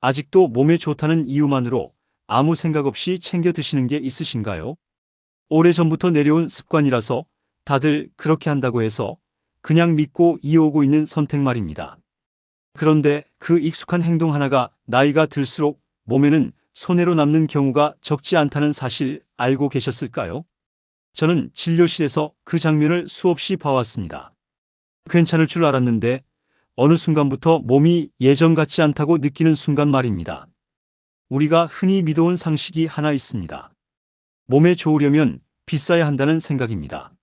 아직도 몸에 좋다는 이유만으로 아무 생각 없이 챙겨 드시는 게 있으신가요? 오래전부터 내려온 습관이라서 다들 그렇게 한다고 해서 그냥 믿고 이어오고 있는 선택 말입니다. 그런데 그 익숙한 행동 하나가 나이가 들수록 몸에는 손해로 남는 경우가 적지 않다는 사실 알고 계셨을까요? 저는 진료실에서 그 장면을 수없이 봐왔습니다. 괜찮을 줄 알았는데 어느 순간부터 몸이 예전 같지 않다고 느끼는 순간 말입니다. 우리가 흔히 믿어온 상식이 하나 있습니다. 몸에 좋으려면 비싸야 한다는 생각입니다.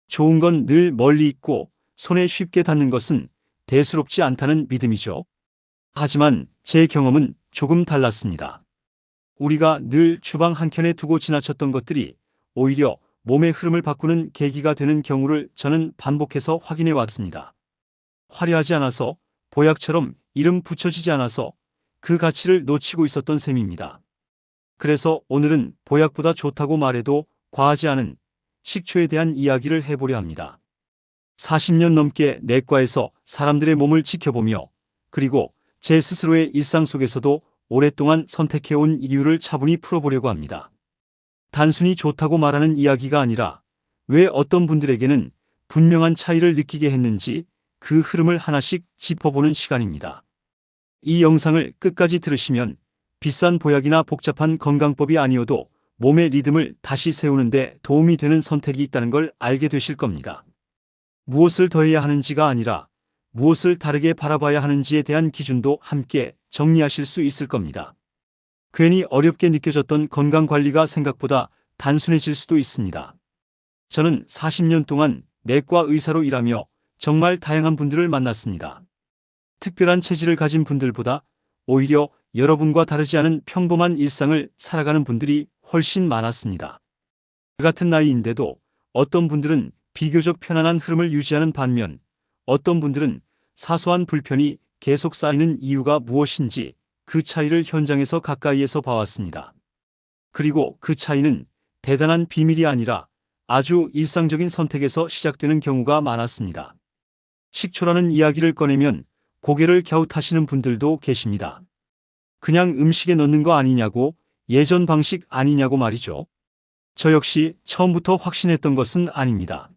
좋은 건 늘 멀리 있고 손에 쉽게 닿는 것은 대수롭지 않다는 믿음이죠. 하지만 제 경험은 조금 달랐습니다. 우리가 늘 주방 한켠에 두고 지나쳤던 것들이 오히려 몸의 흐름을 바꾸는 계기가 되는 경우를 저는 반복해서 확인해 왔습니다. 화려하지 않아서, 보약처럼 이름 붙여지지 않아서 그 가치를 놓치고 있었던 셈입니다. 그래서 오늘은 보약보다 좋다고 말해도 과하지 않은 식초에 대한 이야기를 해보려 합니다. 40년 넘게 내과에서 사람들의 몸을 지켜보며 그리고 제 스스로의 일상 속에서도 오랫동안 선택해온 이유를 차분히 풀어보려고 합니다. 단순히 좋다고 말하는 이야기가 아니라 왜 어떤 분들에게는 분명한 차이를 느끼게 했는지 그 흐름을 하나씩 짚어보는 시간입니다. 이 영상을 끝까지 들으시면 비싼 보약이나 복잡한 건강법이 아니어도 몸의 리듬을 다시 세우는데 도움이 되는 선택이 있다는 걸 알게 되실 겁니다. 무엇을 더해야 하는지가 아니라 무엇을 다르게 바라봐야 하는지에 대한 기준도 함께 정리하실 수 있을 겁니다. 괜히 어렵게 느껴졌던 건강관리가 생각보다 단순해질 수도 있습니다. 저는 40년 동안 내과 의사로 일하며 정말 다양한 분들을 만났습니다. 특별한 체질을 가진 분들보다 오히려 여러분과 다르지 않은 평범한 일상을 살아가는 분들이 훨씬 많았습니다. 같은 나이인데도 어떤 분들은 비교적 편안한 흐름을 유지하는 반면 어떤 분들은 사소한 불편이 계속 쌓이는 이유가 무엇인지 그 차이를 현장에서 가까이에서 봐왔습니다. 그리고 그 차이는 대단한 비밀이 아니라 아주 일상적인 선택에서 시작되는 경우가 많았습니다. 식초라는 이야기를 꺼내면 고개를 갸웃하시는 분들도 계십니다. 그냥 음식에 넣는 거 아니냐고, 예전 방식 아니냐고 말이죠. 저 역시 처음부터 확신했던 것은 아닙니다.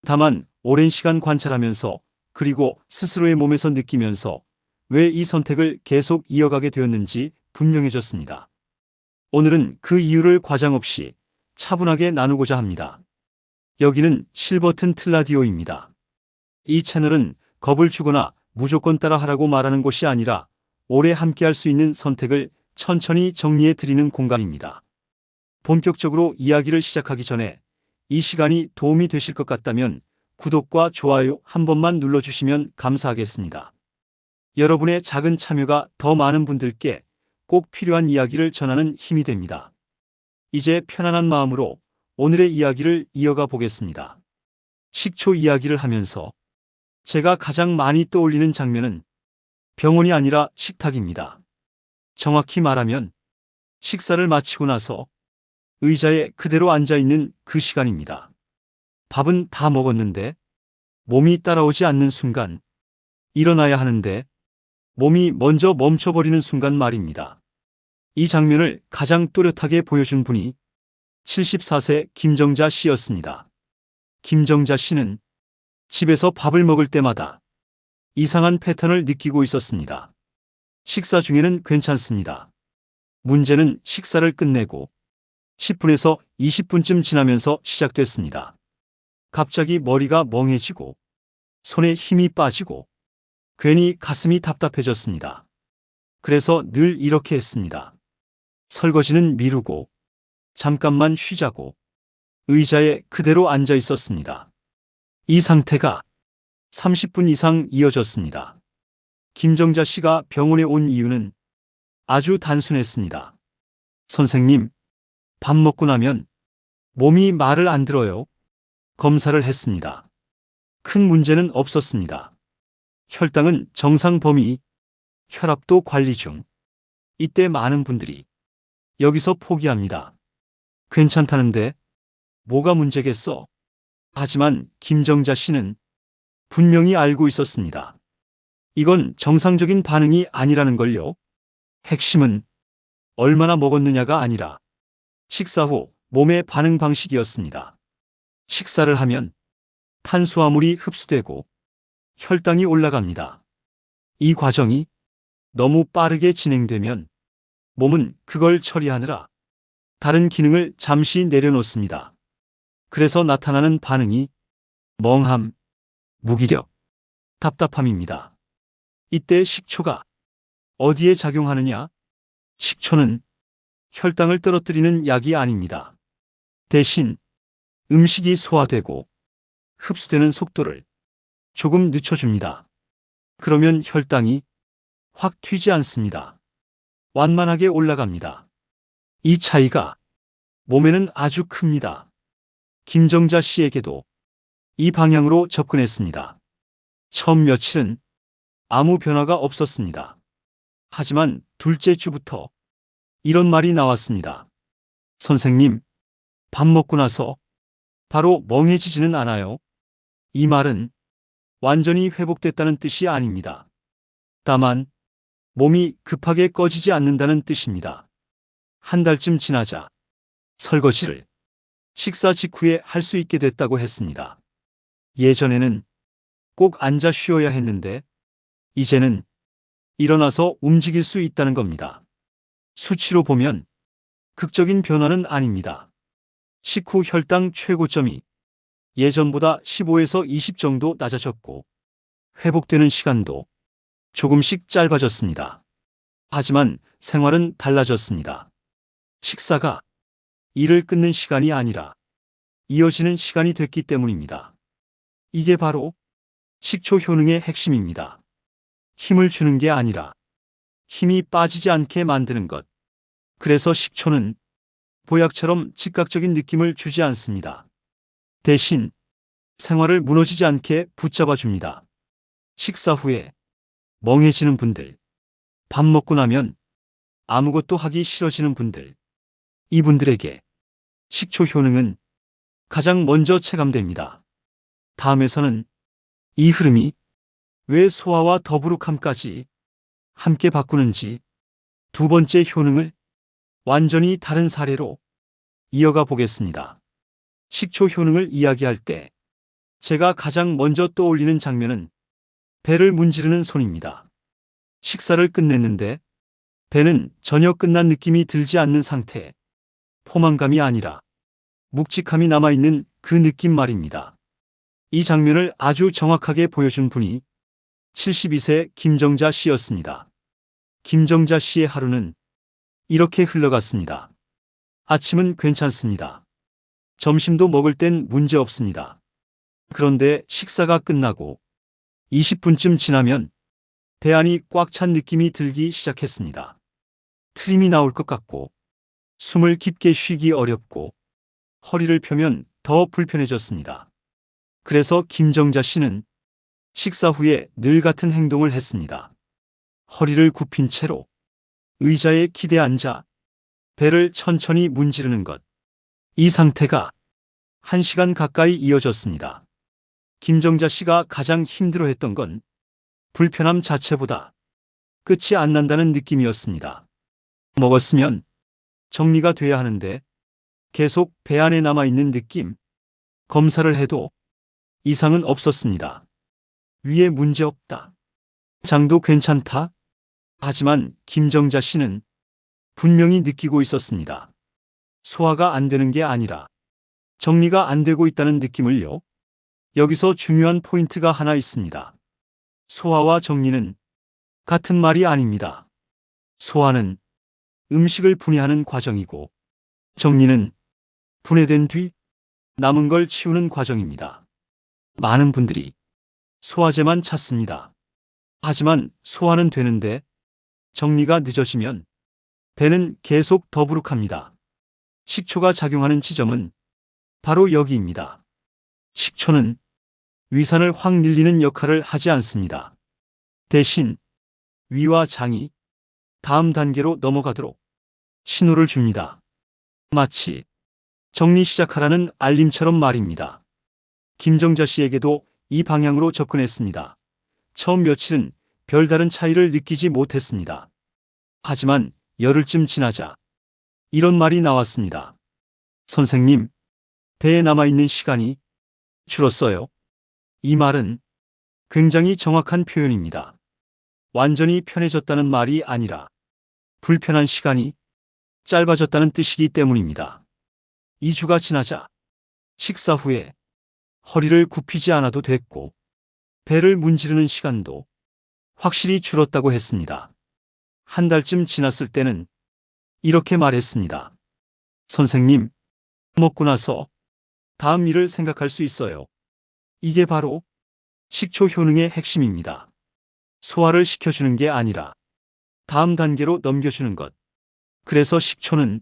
다만 오랜 시간 관찰하면서 그리고 스스로의 몸에서 느끼면서 왜 이 선택을 계속 이어가게 되었는지 분명해졌습니다. 오늘은 그 이유를 과장 없이 차분하게 나누고자 합니다. 여기는 실버튼 틀라디오입니다. 이 채널은 겁을 주거나 무조건 따라하라고 말하는 곳이 아니라 오래 함께할 수 있는 선택을 천천히 정리해 드리는 공간입니다. 본격적으로 이야기를 시작하기 전에 이 시간이 도움이 되실 것 같다면 구독과 좋아요 한 번만 눌러주시면 감사하겠습니다. 여러분의 작은 참여가 더 많은 분들께 꼭 필요한 이야기를 전하는 힘이 됩니다. 이제 편안한 마음으로 오늘의 이야기를 이어가 보겠습니다. 식초 이야기를 하면서 제가 가장 많이 떠올리는 장면은 병원이 아니라 식탁입니다. 정확히 말하면 식사를 마치고 나서 의자에 그대로 앉아있는 그 시간입니다. 밥은 다 먹었는데 몸이 따라오지 않는 순간, 일어나야 하는데 몸이 먼저 멈춰버리는 순간 말입니다. 이 장면을 가장 또렷하게 보여준 분이 74세 김정자 씨였습니다. 김정자 씨는 집에서 밥을 먹을 때마다 이상한 패턴을 느끼고 있었습니다. 식사 중에는 괜찮습니다. 문제는 식사를 끝내고 10분에서 20분쯤 지나면서 시작됐습니다. 갑자기 머리가 멍해지고 손에 힘이 빠지고 괜히 가슴이 답답해졌습니다. 그래서 늘 이렇게 했습니다. 설거지는 미루고 잠깐만 쉬자고 의자에 그대로 앉아 있었습니다. 이 상태가 30분 이상 이어졌습니다. 김정자 씨가 병원에 온 이유는 아주 단순했습니다. 선생님, 밥 먹고 나면 몸이 말을 안 들어요. 검사를 했습니다. 큰 문제는 없었습니다. 혈당은 정상 범위, 혈압도 관리 중. 이때 많은 분들이 여기서 포기합니다. 괜찮다는데 뭐가 문제겠어? 하지만 김정자 씨는 분명히 알고 있었습니다. 이건 정상적인 반응이 아니라는 걸요. 핵심은 얼마나 먹었느냐가 아니라 식사 후 몸의 반응 방식이었습니다. 식사를 하면 탄수화물이 흡수되고 혈당이 올라갑니다. 이 과정이 너무 빠르게 진행되면 몸은 그걸 처리하느라 다른 기능을 잠시 내려놓습니다. 그래서 나타나는 반응이 멍함, 무기력, 답답함입니다. 이때 식초가 어디에 작용하느냐? 식초는 혈당을 떨어뜨리는 약이 아닙니다. 대신 음식이 소화되고 흡수되는 속도를 조금 늦춰줍니다. 그러면 혈당이 확 튀지 않습니다. 완만하게 올라갑니다. 이 차이가 몸에는 아주 큽니다. 김정자 씨에게도 이 방향으로 접근했습니다. 처음 며칠은 아무 변화가 없었습니다. 하지만 둘째 주부터 이런 말이 나왔습니다. 선생님, 밥 먹고 나서 바로 멍해지지는 않아요. 이 말은 완전히 회복됐다는 뜻이 아닙니다. 다만 몸이 급하게 꺼지지 않는다는 뜻입니다. 한 달쯤 지나자 설거지를 식사 직후에 할 수 있게 됐다고 했습니다. 예전에는 꼭 앉아 쉬어야 했는데 이제는 일어나서 움직일 수 있다는 겁니다. 수치로 보면 극적인 변화는 아닙니다. 식후 혈당 최고점이 예전보다 15에서 20 정도 낮아졌고 회복되는 시간도 조금씩 짧아졌습니다. 하지만 생활은 달라졌습니다. 식사가 일을 끊는 시간이 아니라 이어지는 시간이 됐기 때문입니다. 이게 바로 식초 효능의 핵심입니다. 힘을 주는 게 아니라 힘이 빠지지 않게 만드는 것. 그래서 식초는 보약처럼 즉각적인 느낌을 주지 않습니다. 대신 생활을 무너지지 않게 붙잡아 줍니다. 식사 후에 멍해지는 분들, 밥 먹고 나면 아무것도 하기 싫어지는 분들, 이분들에게 식초 효능은 가장 먼저 체감됩니다. 다음에서는 이 흐름이 왜 소화와 더부룩함까지 함께 바꾸는지 두 번째 효능을 완전히 다른 사례로 이어가 보겠습니다. 식초 효능을 이야기할 때 제가 가장 먼저 떠올리는 장면은 배를 문지르는 손입니다. 식사를 끝냈는데 배는 전혀 끝난 느낌이 들지 않는 상태, 포만감이 아니라 묵직함이 남아있는 그 느낌 말입니다. 이 장면을 아주 정확하게 보여준 분이 72세 김정자 씨였습니다. 김정자 씨의 하루는 이렇게 흘러갔습니다. 아침은 괜찮습니다. 점심도 먹을 땐 문제 없습니다. 그런데 식사가 끝나고 20분쯤 지나면 배 안이 꽉 찬 느낌이 들기 시작했습니다. 트림이 나올 것 같고 숨을 깊게 쉬기 어렵고 허리를 펴면 더 불편해졌습니다. 그래서 김정자 씨는 식사 후에 늘 같은 행동을 했습니다. 허리를 굽힌 채로 의자에 기대 앉아 배를 천천히 문지르는 것. 이 상태가 1시간 가까이 이어졌습니다. 김정자 씨가 가장 힘들어했던 건 불편함 자체보다 끝이 안 난다는 느낌이었습니다. 먹었으면 정리가 돼야 하는데 계속 배 안에 남아있는 느낌. 검사를 해도 이상은 없었습니다. 위에 문제 없다. 장도 괜찮다. 하지만 김정자 씨는 분명히 느끼고 있었습니다. 소화가 안 되는 게 아니라 정리가 안 되고 있다는 느낌을요. 여기서 중요한 포인트가 하나 있습니다. 소화와 정리는 같은 말이 아닙니다. 소화는 음식을 분해하는 과정이고 정리는 분해된 뒤 남은 걸 치우는 과정입니다. 많은 분들이 소화제만 찾습니다. 하지만 소화는 되는데 정리가 늦어지면 배는 계속 더부룩합니다. 식초가 작용하는 지점은 바로 여기입니다. 식초는 위산을 확 늘리는 역할을 하지 않습니다. 대신 위와 장이 다음 단계로 넘어가도록 신호를 줍니다. 마치 정리 시작하라는 알림처럼 말입니다. 김정자 씨에게도 이 방향으로 접근했습니다. 처음 며칠은 별다른 차이를 느끼지 못했습니다. 하지만 열흘쯤 지나자 이런 말이 나왔습니다. 선생님, 배에 남아있는 시간이 줄었어요. 이 말은 굉장히 정확한 표현입니다. 완전히 편해졌다는 말이 아니라 불편한 시간이 짧아졌다는 뜻이기 때문입니다. 2주가 지나자 식사 후에 허리를 굽히지 않아도 됐고 배를 문지르는 시간도 확실히 줄었다고 했습니다. 한 달쯤 지났을 때는 이렇게 말했습니다. 선생님, 먹고 나서 다음 일을 생각할 수 있어요. 이게 바로 식초 효능의 핵심입니다. 소화를 시켜주는 게 아니라 다음 단계로 넘겨주는 것. 그래서 식초는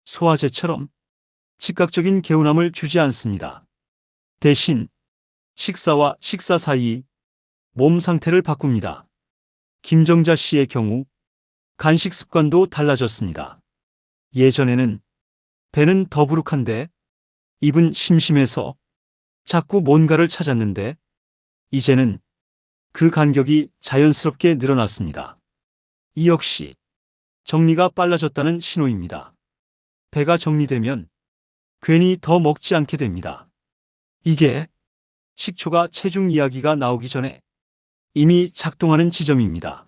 소화제처럼 즉각적인 개운함을 주지 않습니다. 대신 식사와 식사 사이 몸 상태를 바꿉니다. 김정자 씨의 경우 간식 습관도 달라졌습니다. 예전에는 배는 더부룩한데 입은 심심해서 자꾸 뭔가를 찾았는데 이제는 그 간격이 자연스럽게 늘어났습니다. 이 역시 정리가 빨라졌다는 신호입니다. 배가 정리되면 괜히 더 먹지 않게 됩니다. 이게 식초가 체중 이야기가 나오기 전에 이미 작동하는 지점입니다.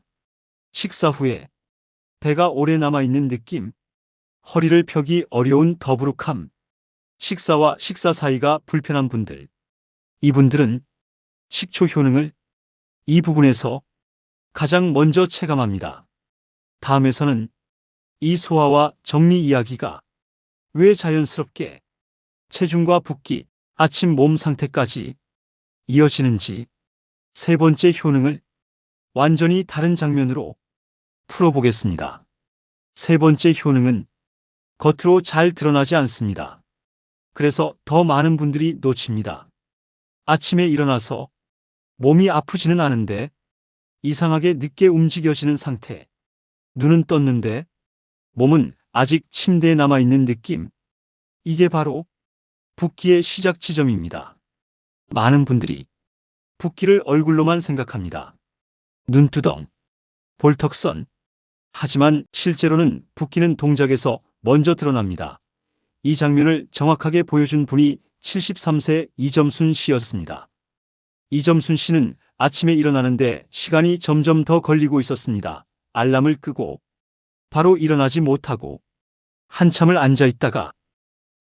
식사 후에 배가 오래 남아있는 느낌, 허리를 펴기 어려운 더부룩함, 식사와 식사 사이가 불편한 분들, 이분들은 식초 효능을 이 부분에서 가장 먼저 체감합니다. 다음에서는 이 소화와 정리 이야기가 왜 자연스럽게 체중과 붓기, 아침 몸 상태까지 이어지는지 세 번째 효능을 완전히 다른 장면으로 풀어보겠습니다. 세 번째 효능은 겉으로 잘 드러나지 않습니다. 그래서 더 많은 분들이 놓칩니다. 아침에 일어나서 몸이 아프지는 않은데 이상하게 늦게 움직여지는 상태. 눈은 떴는데 몸은 아직 침대에 남아있는 느낌. 이게 바로 붓기의 시작 지점입니다. 많은 분들이 붓기를 얼굴로만 생각합니다. 눈두덩, 볼턱선. 하지만 실제로는 붓기는 동작에서 먼저 드러납니다. 이 장면을 정확하게 보여준 분이 73세 이점순 씨였습니다. 이점순 씨는 아침에 일어나는데 시간이 점점 더 걸리고 있었습니다. 알람을 끄고 바로 일어나지 못하고 한참을 앉아 있다가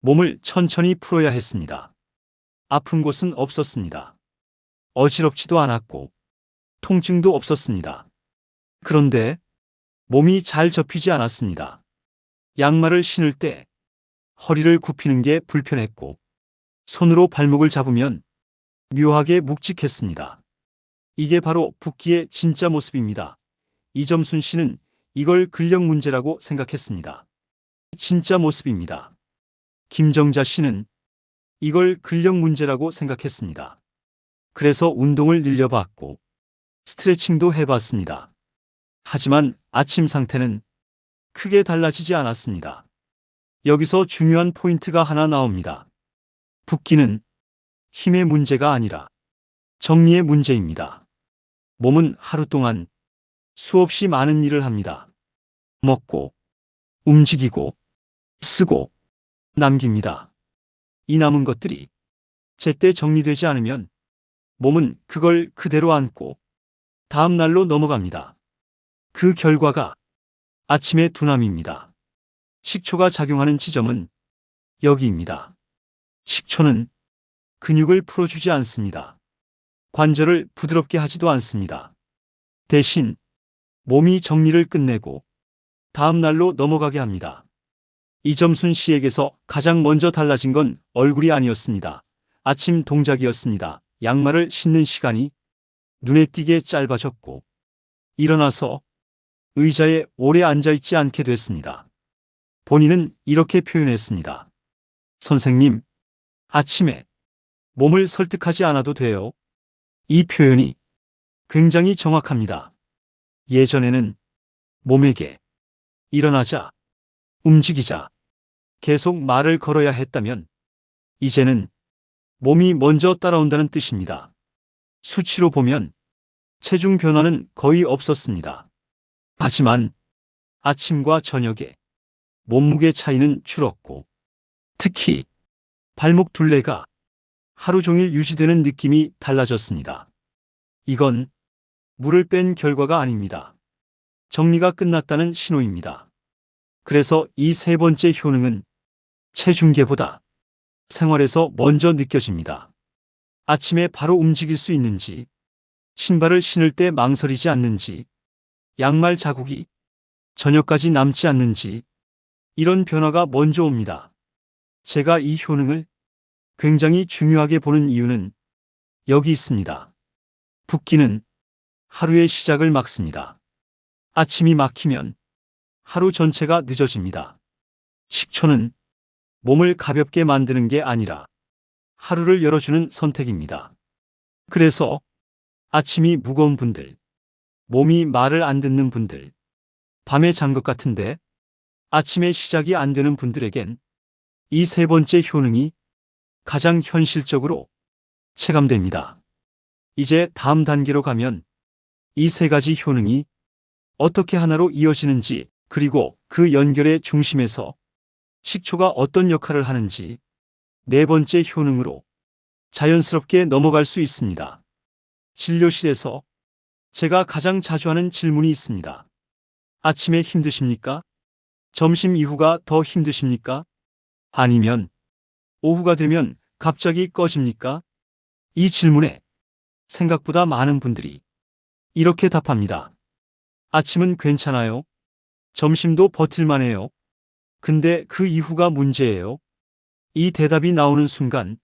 몸을 천천히 풀어야 했습니다. 아픈 곳은 없었습니다. 어지럽지도 않았고 통증도 없었습니다. 그런데 몸이 잘 접히지 않았습니다. 양말을 신을 때 허리를 굽히는 게 불편했고 손으로 발목을 잡으면 묘하게 묵직했습니다. 이게 바로 붓기의 진짜 모습입니다. 이점순 씨는 이걸 근력 문제라고 생각했습니다. 진짜 모습입니다. 김정자 씨는 이걸 근력 문제라고 생각했습니다. 그래서 운동을 늘려봤고 스트레칭도 해봤습니다. 하지만 아침 상태는 크게 달라지지 않았습니다. 여기서 중요한 포인트가 하나 나옵니다. 붓기는 힘의 문제가 아니라 정리의 문제입니다. 몸은 하루 동안 수없이 많은 일을 합니다. 먹고, 움직이고, 쓰고, 남깁니다. 이 남은 것들이 제때 정리되지 않으면 몸은 그걸 그대로 안고 다음 날로 넘어갑니다. 그 결과가 아침의 둔함입니다. 식초가 작용하는 지점은 여기입니다. 식초는 근육을 풀어주지 않습니다. 관절을 부드럽게 하지도 않습니다. 대신 몸이 정리를 끝내고 다음 날로 넘어가게 합니다. 이점순 씨에게서 가장 먼저 달라진 건 얼굴이 아니었습니다. 아침 동작이었습니다. 양말을 신는 시간이 눈에 띄게 짧아졌고 일어나서 의자에 오래 앉아있지 않게 됐습니다. 본인은 이렇게 표현했습니다. 선생님, 아침에 몸을 설득하지 않아도 돼요. 이 표현이 굉장히 정확합니다. 예전에는 몸에게 일어나자, 움직이자, 계속 말을 걸어야 했다면 이제는 몸이 먼저 따라온다는 뜻입니다. 수치로 보면 체중 변화는 거의 없었습니다. 하지만 아침과 저녁에 몸무게 차이는 줄었고 특히 발목 둘레가 하루 종일 유지되는 느낌이 달라졌습니다. 이건 물을 뺀 결과가 아닙니다. 정리가 끝났다는 신호입니다. 그래서 이 세 번째 효능은 체중계보다 생활에서 먼저 느껴집니다. 아침에 바로 움직일 수 있는지, 신발을 신을 때 망설이지 않는지, 양말 자국이 저녁까지 남지 않는지, 이런 변화가 먼저 옵니다. 제가 이 효능을 굉장히 중요하게 보는 이유는 여기 있습니다. 붓기는 하루의 시작을 막습니다. 아침이 막히면 하루 전체가 늦어집니다. 식초는 몸을 가볍게 만드는 게 아니라 하루를 열어주는 선택입니다. 그래서 아침이 무거운 분들, 몸이 말을 안 듣는 분들, 밤에 잔 것 같은데 아침에 시작이 안 되는 분들에겐 이 세 번째 효능이 가장 현실적으로 체감됩니다. 이제 다음 단계로 가면 이 세 가지 효능이 어떻게 하나로 이어지는지, 그리고 그 연결의 중심에서 식초가 어떤 역할을 하는지 네 번째 효능으로 자연스럽게 넘어갈 수 있습니다. 진료실에서 제가 가장 자주 하는 질문이 있습니다. 아침에 힘드십니까? 점심 이후가 더 힘드십니까? 아니면 오후가 되면 갑자기 꺼집니까? 이 질문에 생각보다 많은 분들이 이렇게 답합니다. 아침은 괜찮아요. 점심도 버틸만해요. 근데 그 이후가 문제예요. 이 대답이 나오는 순간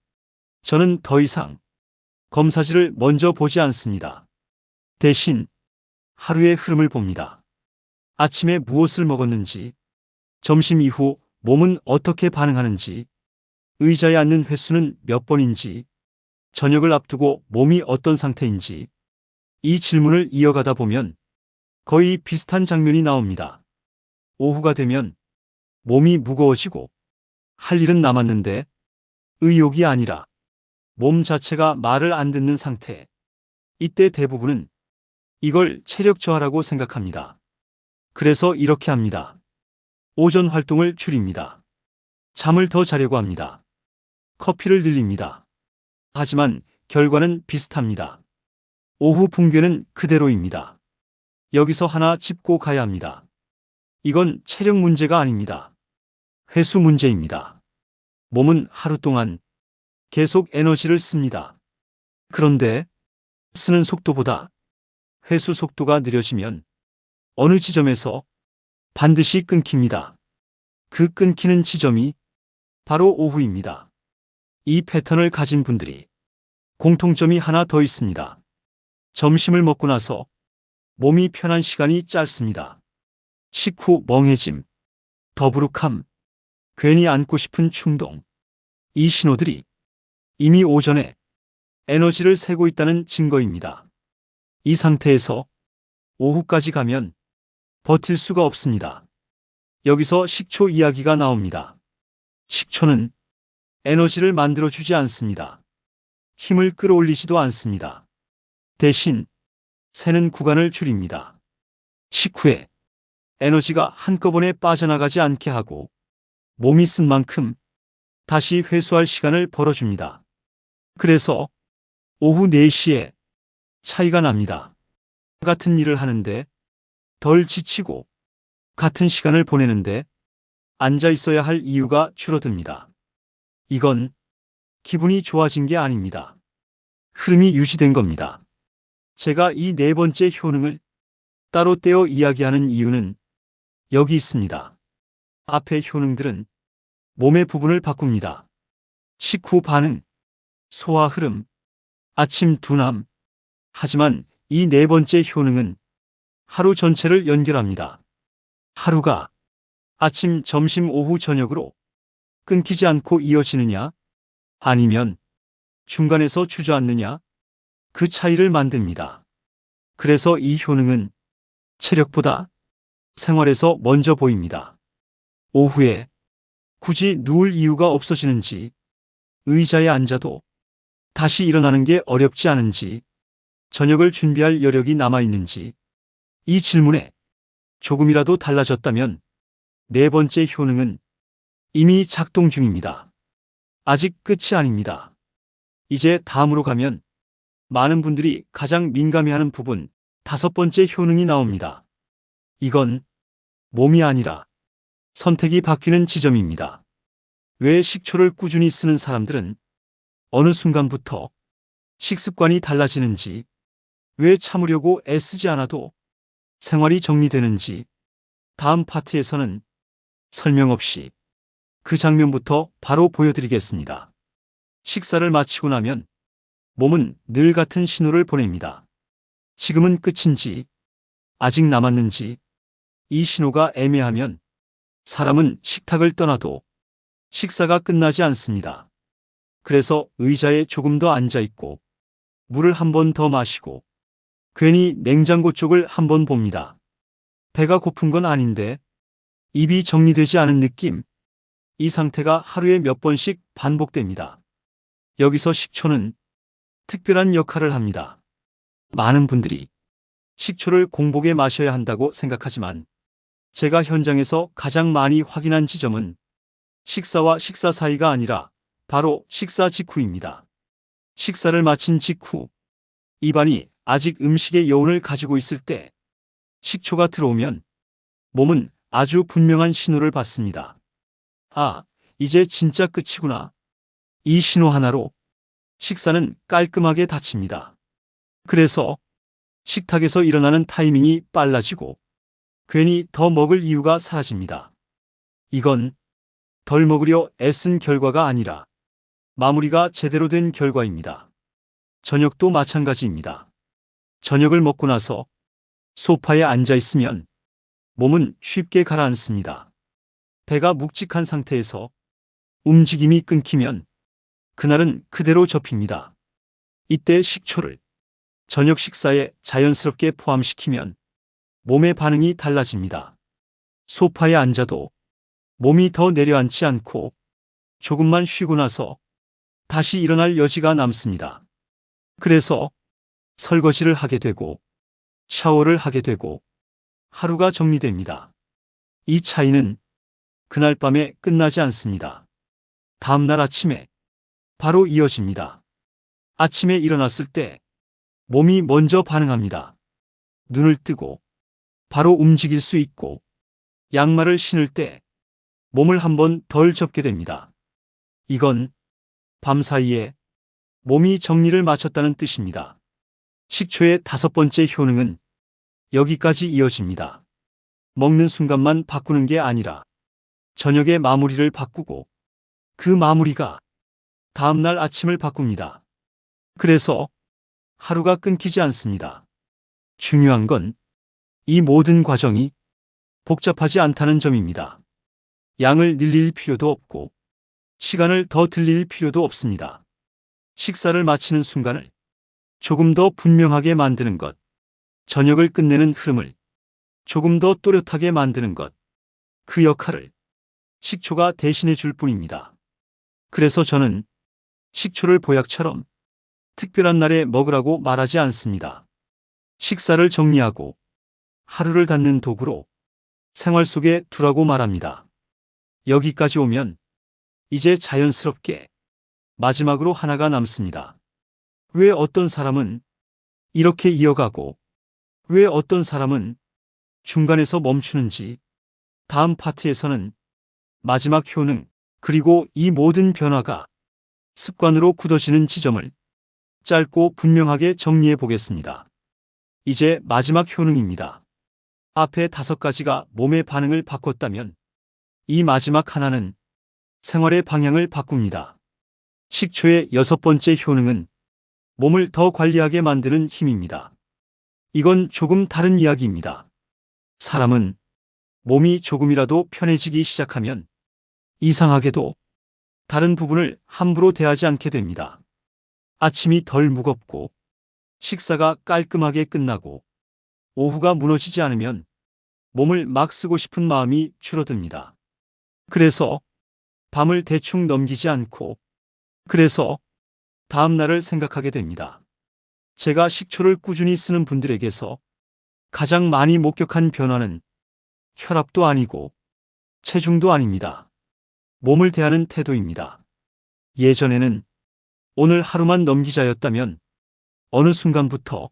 저는 더 이상 검사지를 먼저 보지 않습니다. 대신 하루의 흐름을 봅니다. 아침에 무엇을 먹었는지, 점심 이후 몸은 어떻게 반응하는지, 의자에 앉는 횟수는 몇 번인지, 저녁을 앞두고 몸이 어떤 상태인지, 이 질문을 이어가다 보면 거의 비슷한 장면이 나옵니다. 오후가 되면 몸이 무거워지고 할 일은 남았는데 의욕이 아니라 몸 자체가 말을 안 듣는 상태. 이때 대부분은 이걸 체력 저하라고 생각합니다. 그래서 이렇게 합니다. 오전 활동을 줄입니다. 잠을 더 자려고 합니다. 커피를 늘립니다. 하지만 결과는 비슷합니다. 오후 붕괴는 그대로입니다. 여기서 하나 짚고 가야 합니다. 이건 체력 문제가 아닙니다. 회수 문제입니다. 몸은 하루 동안 계속 에너지를 씁니다. 그런데 쓰는 속도보다 회수 속도가 느려지면 어느 지점에서 반드시 끊깁니다. 그 끊기는 지점이 바로 오후입니다. 이 패턴을 가진 분들이 공통점이 하나 더 있습니다. 점심을 먹고 나서 몸이 편한 시간이 짧습니다. 식후 멍해짐, 더부룩함, 괜히 앉고 싶은 충동. 이 신호들이 이미 오전에 에너지를 세고 있다는 증거입니다. 이 상태에서 오후까지 가면 버틸 수가 없습니다. 여기서 식초 이야기가 나옵니다. 식초는 에너지를 만들어주지 않습니다. 힘을 끌어올리지도 않습니다. 대신 새는 구간을 줄입니다. 식후에 에너지가 한꺼번에 빠져나가지 않게 하고 몸이 쓴 만큼 다시 회수할 시간을 벌어줍니다. 그래서 오후 4시에 차이가 납니다. 같은 일을 하는데 덜 지치고 같은 시간을 보내는데 앉아 있어야 할 이유가 줄어듭니다. 이건 기분이 좋아진 게 아닙니다. 흐름이 유지된 겁니다. 제가 이 네 번째 효능을 따로 떼어 이야기하는 이유는 여기 있습니다. 앞의 효능들은 몸의 부분을 바꿉니다. 식후 반응, 소화 흐름, 아침 둔함. 하지만 이 네 번째 효능은 하루 전체를 연결합니다. 하루가 아침, 점심, 오후, 저녁으로 끊기지 않고 이어지느냐, 아니면 중간에서 주저앉느냐, 그 차이를 만듭니다. 그래서 이 효능은 체력보다 생활에서 먼저 보입니다. 오후에 굳이 누울 이유가 없어지는지, 의자에 앉아도 다시 일어나는 게 어렵지 않은지, 저녁을 준비할 여력이 남아있는지, 이 질문에 조금이라도 달라졌다면 네 번째 효능은 이미 작동 중입니다. 아직 끝이 아닙니다. 이제 다음으로 가면 많은 분들이 가장 민감해하는 부분 다섯 번째 효능이 나옵니다. 이건 몸이 아니라 선택이 바뀌는 지점입니다. 왜 식초를 꾸준히 쓰는 사람들은 어느 순간부터 식습관이 달라지는지, 왜 참으려고 애쓰지 않아도 생활이 정리되는지 다음 파트에서는 설명 없이 그 장면부터 바로 보여드리겠습니다. 식사를 마치고 나면 몸은 늘 같은 신호를 보냅니다. 지금은 끝인지 아직 남았는지 이 신호가 애매하면 사람은 식탁을 떠나도 식사가 끝나지 않습니다. 그래서 의자에 조금 더 앉아있고 물을 한 번 더 마시고 괜히 냉장고 쪽을 한번 봅니다. 배가 고픈 건 아닌데 입이 정리되지 않은 느낌. 이 상태가 하루에 몇 번씩 반복됩니다. 여기서 식초는 특별한 역할을 합니다. 많은 분들이 식초를 공복에 마셔야 한다고 생각하지만 제가 현장에서 가장 많이 확인한 지점은 식사와 식사 사이가 아니라 바로 식사 직후입니다. 식사를 마친 직후 입안이 아직 음식의 여운을 가지고 있을 때 식초가 들어오면 몸은 아주 분명한 신호를 받습니다. 아, 이제 진짜 끝이구나. 이 신호 하나로 식사는 깔끔하게 닫힙니다. 그래서 식탁에서 일어나는 타이밍이 빨라지고 괜히 더 먹을 이유가 사라집니다. 이건 덜 먹으려 애쓴 결과가 아니라 마무리가 제대로 된 결과입니다. 저녁도 마찬가지입니다. 저녁을 먹고 나서 소파에 앉아 있으면 몸은 쉽게 가라앉습니다. 배가 묵직한 상태에서 움직임이 끊기면 그날은 그대로 접힙니다. 이때 식초를 저녁 식사에 자연스럽게 포함시키면 몸의 반응이 달라집니다. 소파에 앉아도 몸이 더 내려앉지 않고 조금만 쉬고 나서 다시 일어날 여지가 남습니다. 그래서 설거지를 하게 되고 샤워를 하게 되고 하루가 정리됩니다. 이 차이는 그날 밤에 끝나지 않습니다. 다음날 아침에 바로 이어집니다. 아침에 일어났을 때 몸이 먼저 반응합니다. 눈을 뜨고 바로 움직일 수 있고 양말을 신을 때 몸을 한번 덜 접게 됩니다. 이건 밤사이에 몸이 정리를 마쳤다는 뜻입니다. 식초의 다섯 번째 효능은 여기까지 이어집니다. 먹는 순간만 바꾸는 게 아니라 저녁의 마무리를 바꾸고 그 마무리가 다음날 아침을 바꿉니다. 그래서 하루가 끊기지 않습니다. 중요한 건 이 모든 과정이 복잡하지 않다는 점입니다. 양을 늘릴 필요도 없고 시간을 더 들릴 필요도 없습니다. 식사를 마치는 순간을 조금 더 분명하게 만드는 것, 저녁을 끝내는 흐름을 조금 더 또렷하게 만드는 것, 그 역할을 식초가 대신해 줄 뿐입니다. 그래서 저는 식초를 보약처럼 특별한 날에 먹으라고 말하지 않습니다. 식사를 정리하고 하루를 닫는 도구로 생활 속에 두라고 말합니다. 여기까지 오면 이제 자연스럽게 마지막으로 하나가 남습니다. 왜 어떤 사람은 이렇게 이어가고 왜 어떤 사람은 중간에서 멈추는지 다음 파트에서는 마지막 효능 그리고 이 모든 변화가 습관으로 굳어지는 지점을 짧고 분명하게 정리해 보겠습니다. 이제 마지막 효능입니다. 앞에 다섯 가지가 몸의 반응을 바꿨다면 이 마지막 하나는 생활의 방향을 바꿉니다. 식초의 여섯 번째 효능은 몸을 더 관리하게 만드는 힘입니다. 이건 조금 다른 이야기입니다. 사람은 몸이 조금이라도 편해지기 시작하면 이상하게도 다른 부분을 함부로 대하지 않게 됩니다. 아침이 덜 무겁고 식사가 깔끔하게 끝나고 오후가 무너지지 않으면 몸을 막 쓰고 싶은 마음이 줄어듭니다. 그래서 밤을 대충 넘기지 않고 그래서 다음 날을 생각하게 됩니다. 제가 식초를 꾸준히 쓰는 분들에게서 가장 많이 목격한 변화는 혈압도 아니고 체중도 아닙니다. 몸을 대하는 태도입니다. 예전에는 오늘 하루만 넘기자였다면 어느 순간부터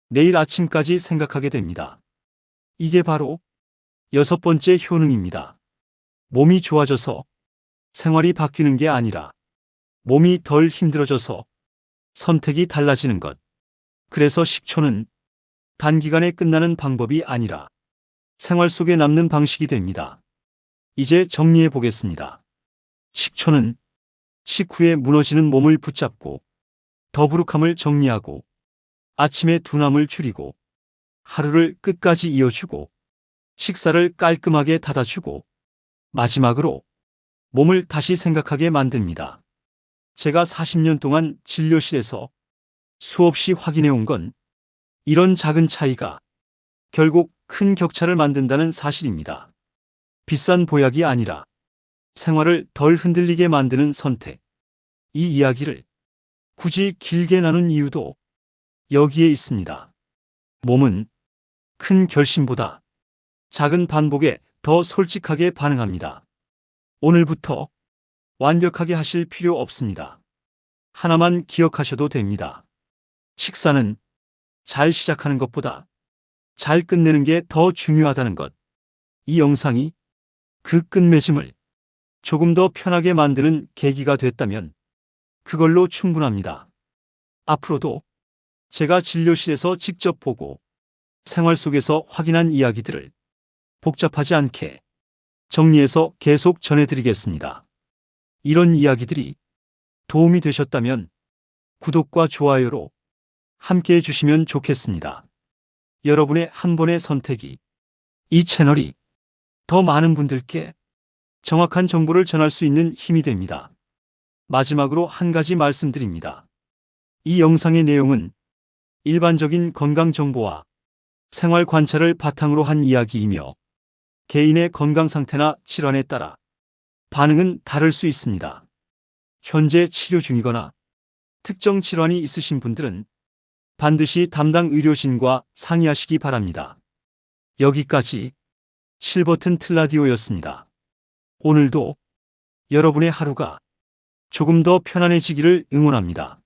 내일 아침까지 생각하게 됩니다. 이게 바로 여섯 번째 효능입니다. 몸이 좋아져서 생활이 바뀌는 게 아니라 몸이 덜 힘들어져서 선택이 달라지는 것. 그래서 식초는 단기간에 끝나는 방법이 아니라 생활 속에 남는 방식이 됩니다. 이제 정리해 보겠습니다. 식초는 식후에 무너지는 몸을 붙잡고 더부룩함을 정리하고 아침에 둔함을 줄이고 하루를 끝까지 이어주고 식사를 깔끔하게 닫아주고 마지막으로 몸을 다시 생각하게 만듭니다. 제가 40년 동안 진료실에서 수없이 확인해 온 건 이런 작은 차이가 결국 큰 격차를 만든다는 사실입니다. 비싼 보약이 아니라 생활을 덜 흔들리게 만드는 선택. 이 이야기를 굳이 길게 나눈 이유도 여기에 있습니다. 몸은 큰 결심보다 작은 반복에 더 솔직하게 반응합니다. 오늘부터 완벽하게 하실 필요 없습니다. 하나만 기억하셔도 됩니다. 식사는 잘 시작하는 것보다 잘 끝내는 게 더 중요하다는 것. 이 영상이 그 끝맺음을 조금 더 편하게 만드는 계기가 됐다면 그걸로 충분합니다. 앞으로도 제가 진료실에서 직접 보고 생활 속에서 확인한 이야기들을 복잡하지 않게 정리해서 계속 전해드리겠습니다. 이런 이야기들이 도움이 되셨다면 구독과 좋아요로 함께 해주시면 좋겠습니다. 여러분의 한 번의 선택이 이 채널이 더 많은 분들께 정확한 정보를 전할 수 있는 힘이 됩니다. 마지막으로 한 가지 말씀드립니다. 이 영상의 내용은 일반적인 건강 정보와 생활 관찰을 바탕으로 한 이야기이며 개인의 건강 상태나 질환에 따라 반응은 다를 수 있습니다. 현재 치료 중이거나 특정 질환이 있으신 분들은 반드시 담당 의료진과 상의하시기 바랍니다. 여기까지 실버튼 틀라디오였습니다. 오늘도 여러분의 하루가 조금 더 편안해지기를 응원합니다.